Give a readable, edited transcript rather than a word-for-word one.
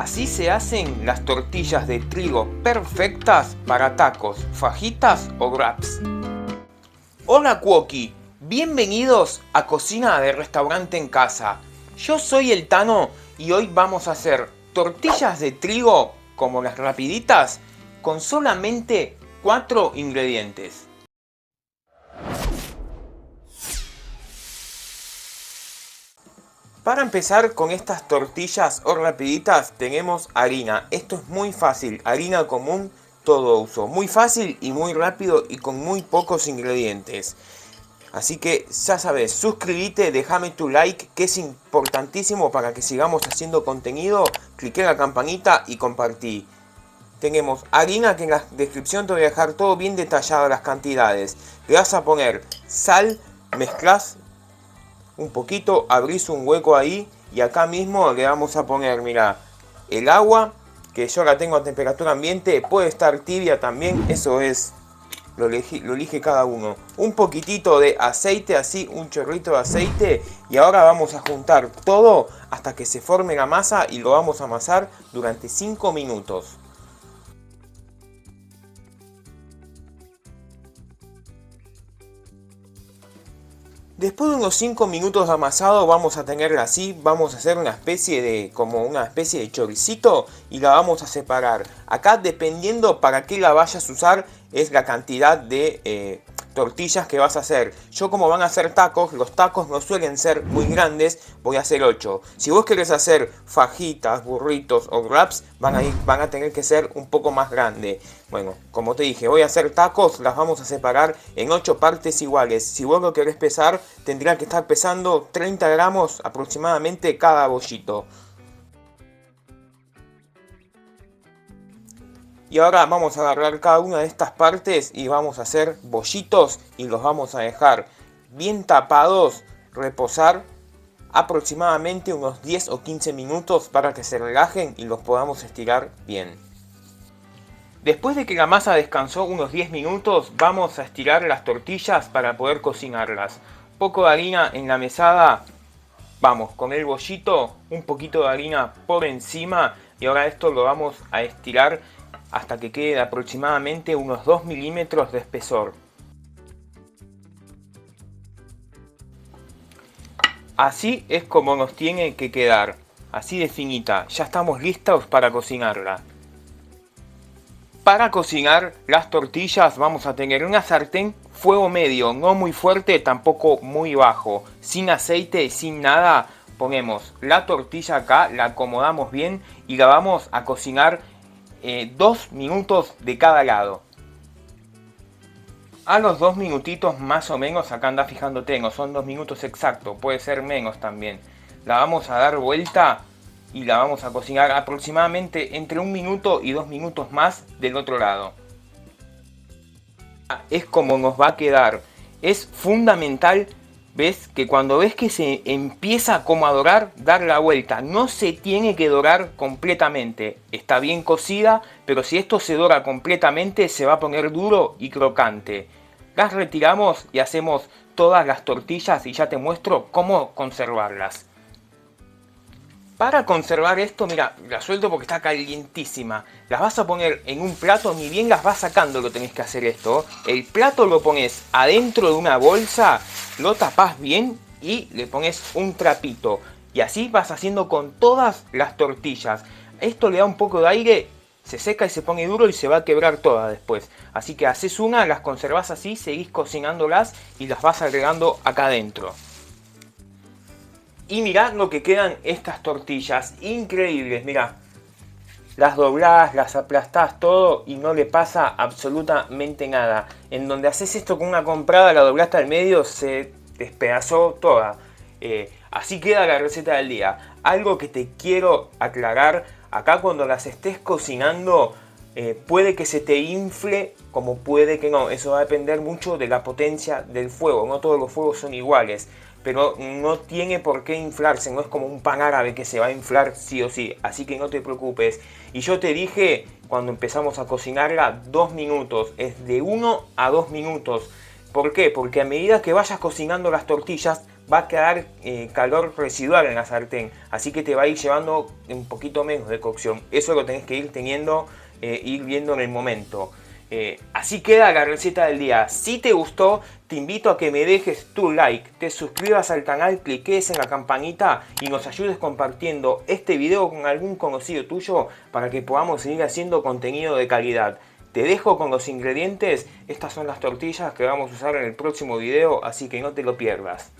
Así se hacen las tortillas de trigo perfectas para tacos, fajitas o wraps. Hola Cuoqui, bienvenidos a Cocina de Restaurante en Casa. Yo soy el Tano y hoy vamos a hacer tortillas de trigo como las rapiditas con solamente 4 ingredientes. Para empezar con estas tortillas o rapiditas tenemos harina. Esto es muy fácil, harina común todo uso. Muy fácil y muy rápido y con muy pocos ingredientes. Así que ya sabes, suscríbete, déjame tu like que es importantísimo para que sigamos haciendo contenido. Clique en la campanita y compartí. Tenemos harina que en la descripción te voy a dejar todo bien detallado las cantidades. Le vas a poner sal, mezclas un poquito, abrís un hueco ahí y acá mismo le vamos a poner, mira, el agua, que yo la tengo a temperatura ambiente, puede estar tibia también, eso es, lo elige cada uno. Un poquitito de aceite, así, un chorrito de aceite, y ahora vamos a juntar todo hasta que se forme la masa y lo vamos a amasar durante 5 minutos. Después de unos 5 minutos de amasado vamos a tenerla así, vamos a hacer una especie de choricito y la vamos a separar. Acá dependiendo para qué la vayas a usar es la cantidad de tortillas que vas a hacer. Yo como van a hacer tacos, los tacos no suelen ser muy grandes, voy a hacer 8. Si vos querés hacer fajitas, burritos o wraps, van a tener que ser un poco más grande. Bueno, como te dije, voy a hacer tacos, las vamos a separar en 8 partes iguales. Si vos lo querés pesar, tendrá que estar pesando 30 gramos aproximadamente cada bollito. Y ahora vamos a agarrar cada una de estas partes y vamos a hacer bollitos y los vamos a dejar bien tapados, reposar aproximadamente unos 10 o 15 minutos para que se relajen y los podamos estirar bien. Después de que la masa descansó unos 10 minutos, vamos a estirar las tortillas para poder cocinarlas. Poco de harina en la mesada, vamos con el bollito, un poquito de harina por encima y ahora esto lo vamos a estirar hasta que quede de aproximadamente unos 2 milímetros de espesor. Así es como nos tiene que quedar, así de finita. Ya estamos listos para cocinarla. Para cocinar las tortillas vamos a tener una sartén fuego medio, no muy fuerte, tampoco muy bajo, sin aceite, sin nada. Ponemos la tortilla acá, la acomodamos bien y la vamos a cocinar 2 minutos de cada lado. A los 2 minutitos más o menos, acá anda fijándote, no son 2 minutos exactos, puede ser menos también. La vamos a dar vuelta y la vamos a cocinar aproximadamente entre 1 minuto y 2 minutos más del otro lado. Es como nos va a quedar. Es fundamental, ves, que cuando ves que se empieza como a dorar, dar la vuelta. No se tiene que dorar completamente. Está bien cocida, pero si esto se dora completamente se va a poner duro y crocante. Las retiramos y hacemos todas las tortillas y ya te muestro cómo conservarlas. Para conservar esto, mira, la suelto porque está calientísima. Las vas a poner en un plato, ni bien las vas sacando lo tenés que hacer esto. El plato lo pones adentro de una bolsa, lo tapás bien y le pones un trapito. Y así vas haciendo con todas las tortillas. Esto le da un poco de aire, se seca y se pone duro y se va a quebrar toda después. Así que haces una, las conservás así, seguís cocinándolas y las vas agregando acá adentro. Y mirad lo que quedan estas tortillas, increíbles, mirá. Las doblás, las aplastás todo y no le pasa absolutamente nada. En donde haces esto con una comprada, la doblaste al medio, se despedazó toda. Así queda la receta del día. Algo que te quiero aclarar, acá cuando las estés cocinando, puede que se te infle como puede que no. Eso va a depender mucho de la potencia del fuego. No todos los fuegos son iguales. Pero no tiene por qué inflarse, no es como un pan árabe que se va a inflar sí o sí, así que no te preocupes. Y yo te dije, cuando empezamos a cocinarla, 2 minutos, es de 1 a 2 minutos. ¿Por qué? Porque a medida que vayas cocinando las tortillas, va a quedar calor residual en la sartén, así que te va a ir llevando un poquito menos de cocción. Eso lo tenés que ir teniendo, ir viendo en el momento. Así queda la receta del día. Si te gustó, te invito a que me dejes tu like, te suscribas al canal, cliques en la campanita y nos ayudes compartiendo este video con algún conocido tuyo para que podamos seguir haciendo contenido de calidad. Te dejo con los ingredientes. Estas son las tortillas que vamos a usar en el próximo video, así que no te lo pierdas.